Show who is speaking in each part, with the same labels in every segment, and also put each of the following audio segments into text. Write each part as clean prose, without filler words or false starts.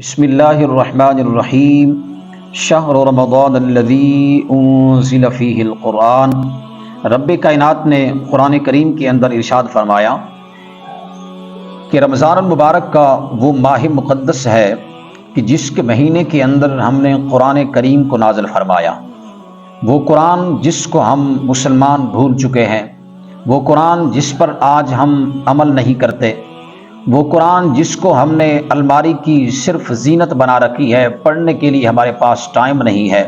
Speaker 1: بسم اللہ الرحمن الرحیم شہر رمضان الذی انزل فیہ القرآن۔ رب کائنات نے قرآن کریم کے اندر ارشاد فرمایا کہ رمضان المبارک کا وہ ماہ مقدس ہے کہ جس کے مہینے کے اندر ہم نے قرآن کریم کو نازل فرمایا۔ وہ قرآن جس کو ہم مسلمان بھول چکے ہیں، وہ قرآن جس پر آج ہم عمل نہیں کرتے، وہ قرآن جس کو ہم نے الماری کی صرف زینت بنا رکھی ہے، پڑھنے کے لیے ہمارے پاس ٹائم نہیں ہے۔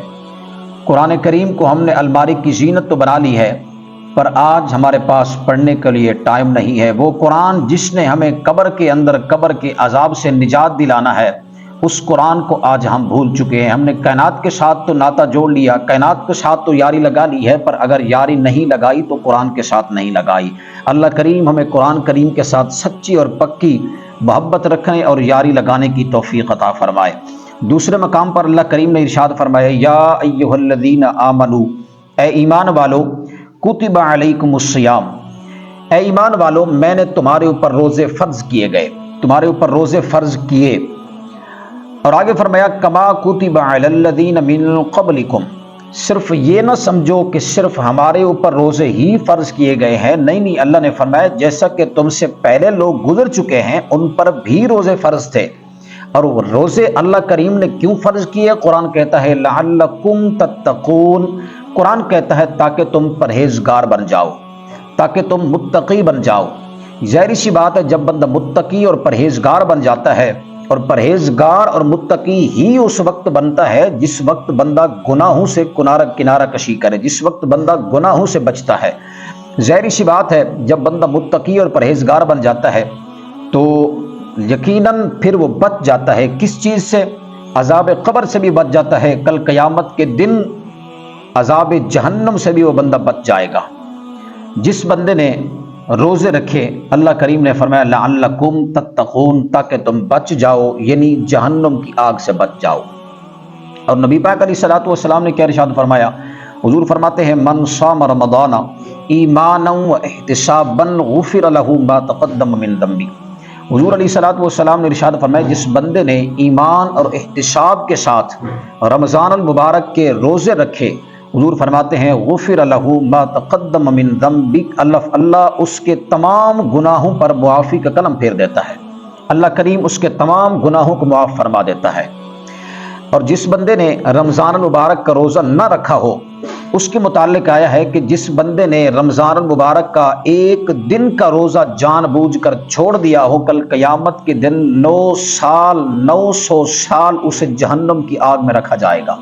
Speaker 1: قرآن کریم کو ہم نے الماری کی زینت تو بنا لی ہے، پر آج ہمارے پاس پڑھنے کے لیے ٹائم نہیں ہے۔ وہ قرآن جس نے ہمیں قبر کے اندر قبر کے عذاب سے نجات دلانا ہے، اس قرآن کو آج ہم بھول چکے ہیں۔ ہم نے کائنات کے ساتھ تو ناطہ جوڑ لیا، کائنات کے ساتھ تو یاری لگا لی ہے، پر اگر یاری نہیں لگائی تو قرآن کے ساتھ نہیں لگائی۔ اللہ کریم ہمیں قرآن کریم کے ساتھ سچی اور پکی محبت رکھنے اور یاری لگانے کی توفیق عطا فرمائے۔ دوسرے مقام پر اللہ کریم نے ارشاد فرمایا، یا ایھا الذین آمنو، اے ایمان والو، کتب علیکم الصیام، اے ایمان والو میں نے تمہارے اوپر روزے فرض کیے گئے، تمہارے اوپر روزے فرض کیے۔ اور آگے فرمایا کما کتب علی الذین من قبلکم، صرف یہ نہ سمجھو کہ صرف ہمارے اوپر روزے ہی فرض کیے گئے ہیں، نہیں، اللہ نے فرمایا جیسا کہ تم سے پہلے لوگ گزر چکے ہیں ان پر بھی روزے فرض تھے۔ اور وہ روزے اللہ کریم نے کیوں فرض کیے؟ قرآن کہتا ہے لعلکم تتقون، قرآن کہتا ہے تاکہ تم پرہیزگار بن جاؤ، تاکہ تم متقی بن جاؤ۔ ظاہر سی بات ہے، جب بندہ متقی اور پرہیزگار بن جاتا ہے، اور پرہیزگار اور متقی ہی اس وقت بنتا ہے جس وقت بندہ گناہوں سے کنارہ کشی کرے، جس وقت بندہ گناہوں سے بچتا ہے۔ ظاہر سی بات ہے، جب بندہ متقی اور پرہیزگار بن جاتا ہے تو یقیناً پھر وہ بچ جاتا ہے کس چیز سے؟ عذاب قبر سے بھی بچ جاتا ہے، کل قیامت کے دن عذاب جہنم سے بھی وہ بندہ بچ جائے گا۔ جس بندے نے روزے رکھے، اللہ کریم نے فرمایا لعلکم تتقون، تاکہ تم بچ جاؤ، یعنی جہنم کی آگ سے بچ جاؤ۔ اور نبی پاک علیہ الصلوۃ والسلام نے کیا ارشاد فرمایا؟ حضور فرماتے ہیں من صام رمضان ایمانا واحتسابا غفر له ما تقدم من ذنبه۔ حضور علیہ الصلوۃ والسلام نے ارشاد فرمایا جس بندے نے ایمان اور احتساب کے ساتھ رمضان المبارک کے روزے رکھے، حضور فرماتے ہیں غفر له ما تقدم من ذنبک، اللہ اس کے تمام گناہوں پر معافی کا کلم پھیر دیتا ہے، اللہ کریم اس کے تمام گناہوں کو معاف فرما دیتا ہے۔ اور جس بندے نے رمضان المبارک کا روزہ نہ رکھا ہو، اس کے متعلق آیا ہے کہ جس بندے نے رمضان المبارک کا ایک دن کا روزہ جان بوجھ کر چھوڑ دیا ہو، کل قیامت کے دن 900 سال اسے جہنم کی آگ میں رکھا جائے گا۔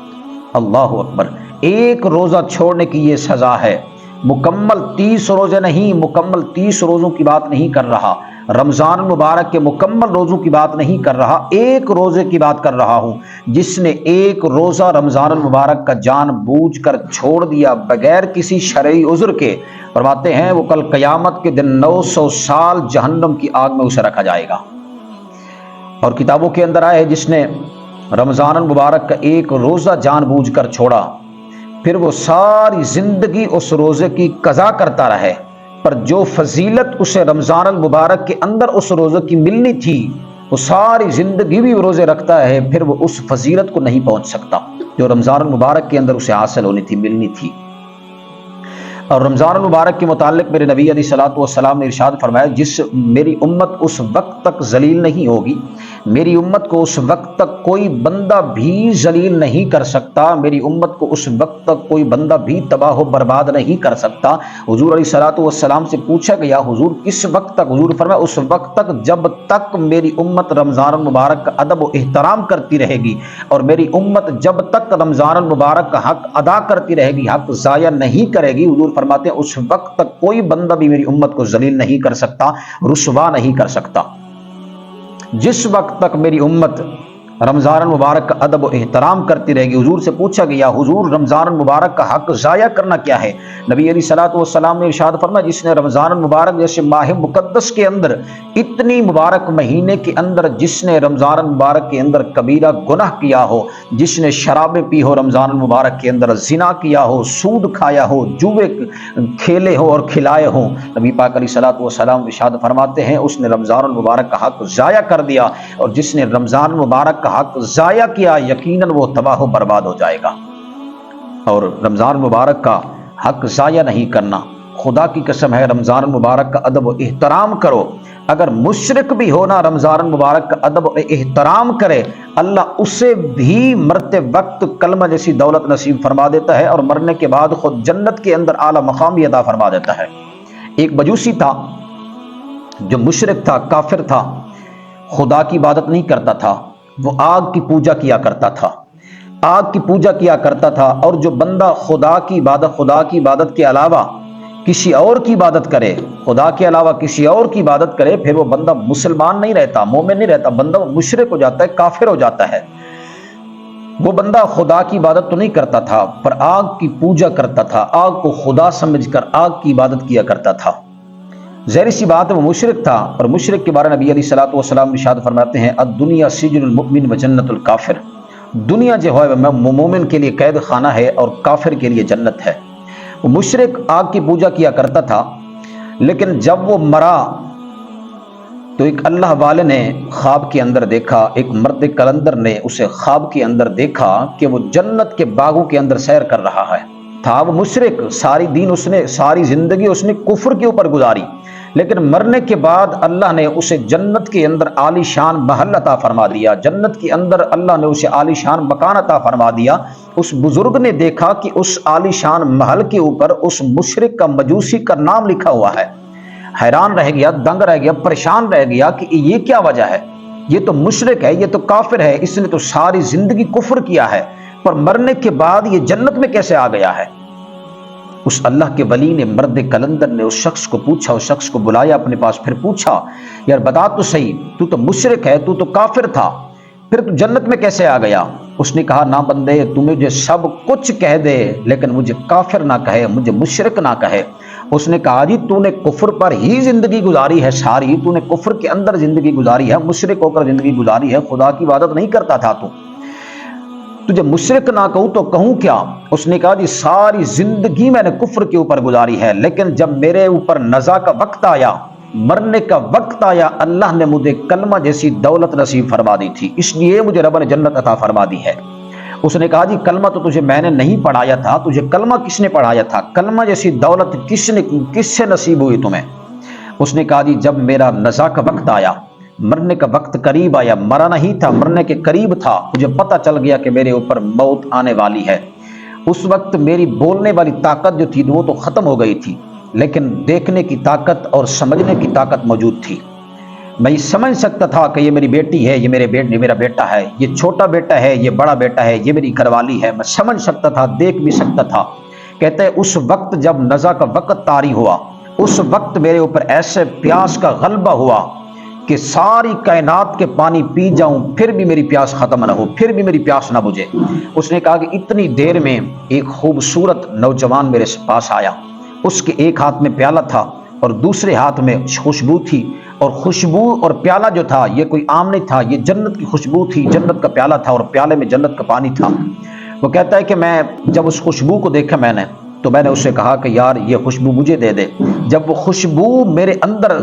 Speaker 1: اللہ اکبر! ایک روزہ چھوڑنے کی یہ سزا ہے، مکمل 30 روزے نہیں، مکمل 30 روزوں کی بات نہیں کر رہا، رمضان المبارک کے مکمل روزوں کی بات نہیں کر رہا، ایک روزے کی بات کر رہا ہوں۔ جس نے ایک روزہ رمضان المبارک کا جان بوجھ کر چھوڑ دیا بغیر کسی شرعی عذر کے، فرماتے ہیں وہ کل قیامت کے دن 900 سال جہنم کی آگ میں اسے رکھا جائے گا۔ اور کتابوں کے اندر آیا ہے جس نے رمضان المبارک کا ایک روزہ جان بوجھ کر چھوڑا، پھر وہ ساری زندگی اس روزے کی قضا کرتا رہے، پر جو فضیلت اسے رمضان المبارک کے اندر اس روزے کی ملنی تھی، وہ ساری زندگی بھی وہ روزے رکھتا ہے، پھر وہ اس فضیلت کو نہیں پہنچ سکتا جو رمضان المبارک کے اندر اسے حاصل ہونی تھی، ملنی تھی۔ اور رمضان المبارک کے متعلق میرے نبی علیہ الصلوۃ والسلام نے ارشاد فرمایا جس میری امت اس وقت تک ذلیل نہیں ہوگی، میری امت کو اس وقت تک کوئی بندہ بھی ذلیل نہیں کر سکتا، میری امت کو اس وقت تک کوئی بندہ بھی تباہ و برباد نہیں کر سکتا۔ حضور علیہ الصلوۃ والسلام سے پوچھا گیا حضور کس وقت تک؟ حضور فرمایا اس وقت تک جب تک میری امت رمضان المبارک کا ادب و احترام کرتی رہے گی، اور میری امت جب تک رمضان المبارک کا حق ادا کرتی رہے گی، حق ضائع نہیں کرے گی، حضور فرماتے ہیں اس وقت تک کوئی بندہ بھی میری امت کو ذلیل نہیں کر سکتا، رسوا نہیں کر سکتا۔ جس وقت تک میری امت رمضان المبارک کا ادب و احترام کرتی رہے گی۔ حضور سے پوچھا گیا حضور رمضان المبارک کا حق ضائع کرنا کیا ہے؟ نبی علیہ الصلوۃ والسلام نے ارشاد فرمایا جس نے رمضان المبارک جیسے ماہ مقدس کے اندر، اتنی مبارک مہینے کے اندر جس نے رمضان المبارک کے اندر کبیرہ گناہ کیا ہو، جس نے شرابیں پی ہو رمضان المبارک کے اندر، زنا کیا ہو، سود کھایا ہو، جوئے کھیلے ہو اور کھلائے ہوں، نبی پاک علیہ الصلوۃ والسلام ارشاد فرماتے ہیں اس نے رمضان المبارک کا حق ضائع کر دیا۔ اور جس نے رمضان المبارک کا کا حق ضائع کیا یقیناً وہ تباہ و برباد ہو جائے گا۔ اور رمضان مبارک کا حق ضائع نہیں کرنا، خدا کی قسم ہے رمضان مبارک کا ادب و احترام کرو۔ اگر مشرک بھی ہونا رمضان مبارک کا ادب و احترام کرے، اللہ اسے بھی مرتے وقت کلمہ جیسی دولت نصیب فرما دیتا ہے، اور مرنے کے بعد خود جنت کے اندر اعلیٰ مقام بھی عطا فرما دیتا ہے۔ ایک مجوسی تھا جو مشرک تھا، کافر تھا، خدا کی عبادت نہیں کرتا تھا، وہ آگ کی پوجا کیا کرتا تھا، آگ کی پوجا کیا کرتا تھا۔ اور جو بندہ خدا کی عبادت کے علاوہ کسی اور کی عبادت کرے، خدا کے علاوہ کسی اور کی عبادت کرے، پھر وہ بندہ مسلمان نہیں رہتا، مومن نہیں رہتا، بندہ مشرک ہو جاتا ہے، کافر ہو جاتا ہے۔ وہ بندہ خدا کی عبادت تو نہیں کرتا تھا، پر آگ کی پوجا کرتا تھا، آگ کو خدا سمجھ کر آگ کی عبادت کیا کرتا تھا۔ ظاہر سی بات ہے وہ مشرک تھا، اور مشرک کے بارے میں نبی علیہ الصلوۃ والسلام ارشاد فرماتے ہیں الدنیا سجن المؤمن و جنت الکافر، دنیا جو ہے مومن کے لیے قید خانہ ہے اور کافر کے لیے جنت ہے۔ وہ مشرک آگ کی پوجا کیا کرتا تھا، لیکن جب وہ مرا تو ایک اللہ والے نے خواب کے اندر دیکھا، ایک مرد کلندر نے اسے خواب کے اندر دیکھا کہ وہ جنت کے باغوں کے اندر سیر کر رہا ہے۔ تھا وہ مشرک، ساری زندگی اس نے کفر کے اوپر گزاری، لیکن مرنے کے بعد اللہ نے اسے جنت کے اندر عالی شان محل عطا فرما دیا، جنت کے اندر اللہ نے اسے عالی شان مکان عطا فرما دیا۔ اس بزرگ نے دیکھا کہ اس عالی شان محل کے اوپر اس مشرک کا، مجوسی کا نام لکھا ہوا ہے۔ حیران رہ گیا، دنگ رہ گیا، پریشان رہ گیا کہ یہ کیا وجہ ہے، یہ تو مشرک ہے، یہ تو کافر ہے، اس نے تو ساری زندگی کفر کیا ہے، پر مرنے کے بعد یہ جنت میں کیسے آ گیا ہے۔ اس اللہ کے ولی نے، مرد کلندر نے اس شخص کو پوچھا، اس شخص کو بلایا اپنے پاس، پھر پوچھا یار بتا تو صحیح، تو تو مشرک ہے، تو تو کافر تھا، پھر تو جنت میں کیسے آ گیا؟ اس نے کہا نا بندے، تو مجھے سب کچھ کہہ دے لیکن مجھے کافر نہ کہے، مجھے مشرک نہ کہے۔ اس نے کہا جی تو نے کفر پر ہی زندگی گزاری ہے، ساری تو نے کفر کے اندر زندگی گزاری ہے، مشرک ہو کر زندگی گزاری ہے، خدا کی عبادت نہیں کرتا تھا تو، تجھے مشرک نہ کہوں تو کہوں کیا؟ اس نے کہا جی ساری زندگی میں نے کفر کے اوپر گزاری ہے، لیکن جب میرے اوپر نزا کا وقت آیا، مرنے کا وقت آیا، اللہ نے مجھے کلمہ جیسی دولت نصیب فرما دی تھی، اس لیے مجھے رب نے جنت عطا فرما دی ہے۔ اس نے کہا جی کلمہ تو تجھے میں نے نہیں پڑھایا تھا، تجھے کلمہ کس نے پڑھایا تھا؟ کلمہ جیسی دولت کس سے نصیب ہوئی تمہیں؟ اس نے کہا جی جب میرا نزا کا وقت آیا، مرنے کا وقت قریب آیا، مرا نہیں تھا، مرنے کے قریب تھا، مجھے پتہ چل گیا کہ میرے اوپر موت آنے والی ہے۔ اس وقت میری بولنے والی طاقت جو تھی وہ تو ختم ہو گئی تھی، لیکن دیکھنے کی طاقت اور سمجھنے کی طاقت موجود تھی۔ میں یہ سمجھ سکتا تھا کہ یہ میری بیٹی ہے، یہ میرا بیٹا ہے، یہ چھوٹا بیٹا ہے، یہ بڑا بیٹا ہے، یہ میری گھر والی ہے، میں سمجھ سکتا تھا، دیکھ بھی سکتا تھا۔ کہتے ہیں اس وقت جب نزا کا وقت طاری ہوا، اس وقت میرے اوپر ایسے پیاس کا غلبہ ہوا کہ ساری کائنات کے پانی پی جاؤں پھر بھی میری پیاس ختم نہ ہو، پھر بھی میری پیاس نہ بجھے۔ اس نے کہا کہ اتنی دیر میں ایک خوبصورت نوجوان میرے پاس آیا، اس کے ایک ہاتھ میں پیالہ تھا اور دوسرے ہاتھ میں خوشبو تھی، اور خوشبو اور پیالہ جو تھا یہ کوئی عام نہیں تھا، یہ جنت کی خوشبو تھی، جنت کا پیالہ تھا اور پیالے میں جنت کا پانی تھا۔ وہ کہتا ہے کہ میں جب اس خوشبو کو دیکھا میں نے تو میں نے اس سے کہا کہ یار یہ خوشبو مجھے دے دے۔ جب وہ خوشبو میرے اندر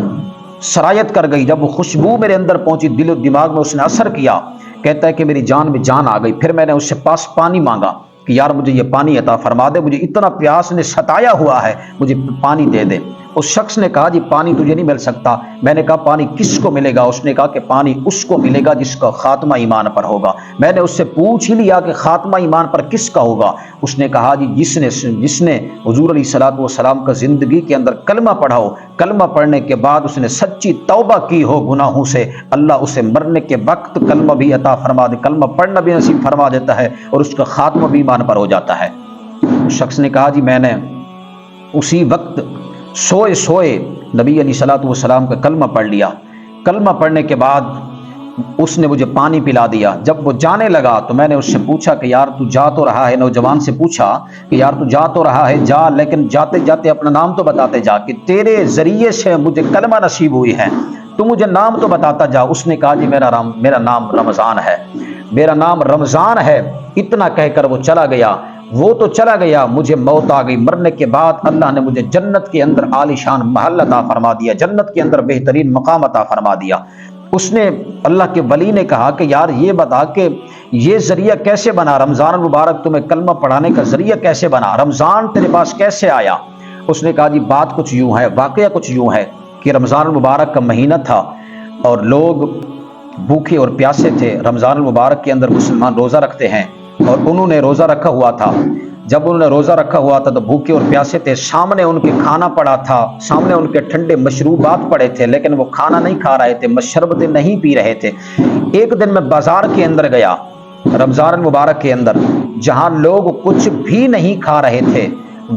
Speaker 1: سرایت کر گئی، جب وہ خوشبو میرے اندر پہنچی، دل و دماغ میں اس نے اثر کیا، کہتا ہے کہ میری جان میں جان آ گئی۔ پھر میں نے اس سے پاس پانی مانگا کہ یار مجھے یہ پانی عطا فرما دے، مجھے اتنا پیاس نے ستایا ہوا ہے، مجھے پانی دے دے۔ اس شخص نے کہا جی پانی تجھے نہیں مل سکتا۔ میں نے کہا پانی کس کو ملے گا؟ اس نے کہا کہ پانی اس کو ملے گا جس کا خاتمہ ایمان پر ہوگا۔ میں نے اس سے پوچھ ہی لیا کہ خاتمہ ایمان پر کس کا ہوگا؟ اس نے کہا جی جس نے حضور علیہ الصلوۃ والسلام کا زندگی کے اندر کلمہ پڑھا ہو، کلمہ پڑھنے کے بعد اس نے سچی توبہ کی ہو گناہوں سے، اللہ اسے مرنے کے وقت کلمہ بھی عطا فرما دے، کلمہ پڑھنا بھی نصیب فرما دیتا ہے اور اس کا خاتمہ بھی ایمان پر ہو جاتا ہے۔ اس شخص نے کہا جی میں نے اسی وقت سوئے نبی علیہ الصلوۃ والسلام کا کلمہ پڑھ لیا۔ کلمہ پڑھنے کے بعد اس نے مجھے پانی پلا دیا۔ جب وہ جانے لگا تو میں نے اس سے پوچھا کہ یار تو جا تو رہا ہے، نوجوان سے پوچھا کہ یار تو جا تو رہا ہے، جا، لیکن جاتے جاتے اپنا نام تو بتاتے جا کہ تیرے ذریعے سے مجھے کلمہ نصیب ہوئی ہے، تو مجھے نام تو بتاتا جا۔ اس نے کہا جی میرا نام رمضان ہے، میرا نام رمضان ہے۔ اتنا کہہ کر وہ چلا گیا۔ وہ تو چلا گیا، مجھے موت آ گئی۔ مرنے کے بعد اللہ نے مجھے جنت کے اندر عالی شان محل عطا فرما دیا، جنت کے اندر بہترین مقام عطا فرما دیا۔ اس نے اللہ کے ولی نے کہا کہ یار یہ بتا کہ یہ ذریعہ کیسے بنا، رمضان المبارک تمہیں کلمہ پڑھانے کا ذریعہ کیسے بنا، رمضان تیرے پاس کیسے آیا؟ اس نے کہا جی بات کچھ یوں ہے، واقعہ کچھ یوں ہے کہ رمضان المبارک کا مہینہ تھا اور لوگ بھوکے اور پیاسے تھے۔ رمضان المبارک کے اندر مسلمان روزہ رکھتے ہیں اور انہوں نے روزہ رکھا ہوا تھا۔ جب انہوں نے روزہ رکھا ہوا تھا تو بھوکے اور پیاسے تھے، سامنے ان کے کھانا پڑا تھا، سامنے ان کے ٹھنڈے مشروبات پڑے تھے، لیکن وہ کھانا نہیں کھا رہے تھے، مشربتیں نہیں پی رہے تھے۔ ایک دن میں بازار کے اندر گیا رمضان المبارک کے اندر، جہاں لوگ کچھ بھی نہیں کھا رہے تھے،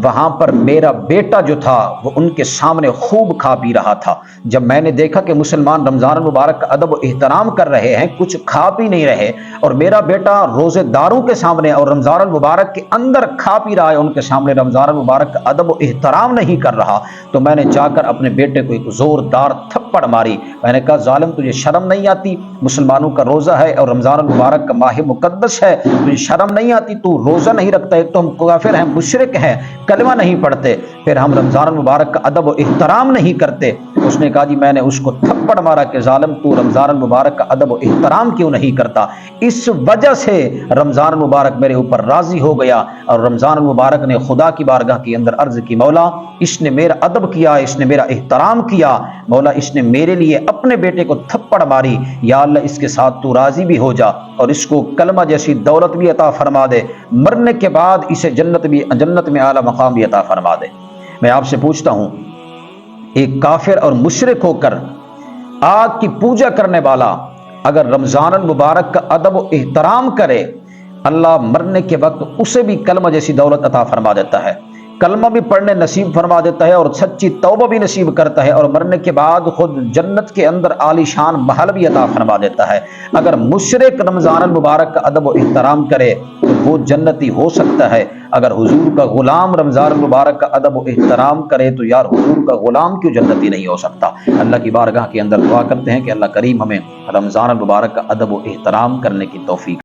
Speaker 1: وہاں پر میرا بیٹا جو تھا وہ ان کے سامنے خوب کھا پی رہا تھا۔ جب میں نے دیکھا کہ مسلمان رمضان المبارک کا ادب و احترام کر رہے ہیں، کچھ کھا پی نہیں رہے، اور میرا بیٹا روزے داروں کے سامنے اور رمضان المبارک کے اندر کھا پی رہا ہے، ان کے سامنے رمضان المبارک کا ادب و احترام نہیں کر رہا، تو میں نے جا کر اپنے بیٹے کو ایک زوردار تھپڑ ماری۔ میں نے کہا ظالم تجھے شرم نہیں آتی؟ مسلمانوں کا روزہ ہے اور رمضان المبارک کا ماہ مقدس ہے، تجھے شرم نہیں آتی؟ تو روزہ نہیں رکھتا، ایک تو ہم کافر ہیں، مشرک ہیں، کلمہ نہیں پڑھتے، پھر ہم رمضان المبارک کا ادب و احترام نہیں کرتے۔ اس نے کہا جی میں نے اس کو تھپڑ مارا کہ ظالم تو رمضان المبارک کا ادب و احترام کیوں نہیں کرتا؟ اس وجہ سے رمضان المبارک میرے اوپر راضی ہو گیا، اور رمضان المبارک نے خدا کی بارگاہ کے اندر عرض کی مولا اس نے میرا ادب کیا، اس نے میرا احترام کیا، مولا اس نے میرے لیے اپنے بیٹے کو تھپڑ ماری، یا اللہ اس کے ساتھ تو راضی بھی ہو جا اور اس کو کلمہ جیسی دولت بھی عطا فرما دے، مرنے کے بعد اسے جنت میں اعلیٰ مقام بھی عطا فرما دے۔ میں آپ سے پوچھتا ہوں، ایک کافر اور مشرک ہو کر آگ کی پوجا کرنے والا اگر رمضان المبارک کا ادب و احترام کرے، اللہ مرنے کے وقت اسے بھی کلمہ جیسی دولت عطا فرما دیتا ہے، کلمہ بھی پڑھنے نصیب فرما دیتا ہے اور سچی توبہ بھی نصیب کرتا ہے، اور مرنے کے بعد خود جنت کے اندر عالی شان محل بھی عطا فرما دیتا ہے۔ اگر مشرک رمضان المبارک کا ادب و احترام کرے تو وہ جنتی ہو سکتا ہے، اگر حضور کا غلام رمضان المبارک کا ادب و احترام کرے تو یار حضور کا غلام کیوں جنتی نہیں ہو سکتا؟ اللہ کی بارگاہ کے اندر دعا کرتے ہیں کہ اللہ کریم ہمیں رمضان المبارک کا ادب و احترام کرنے کی توفیق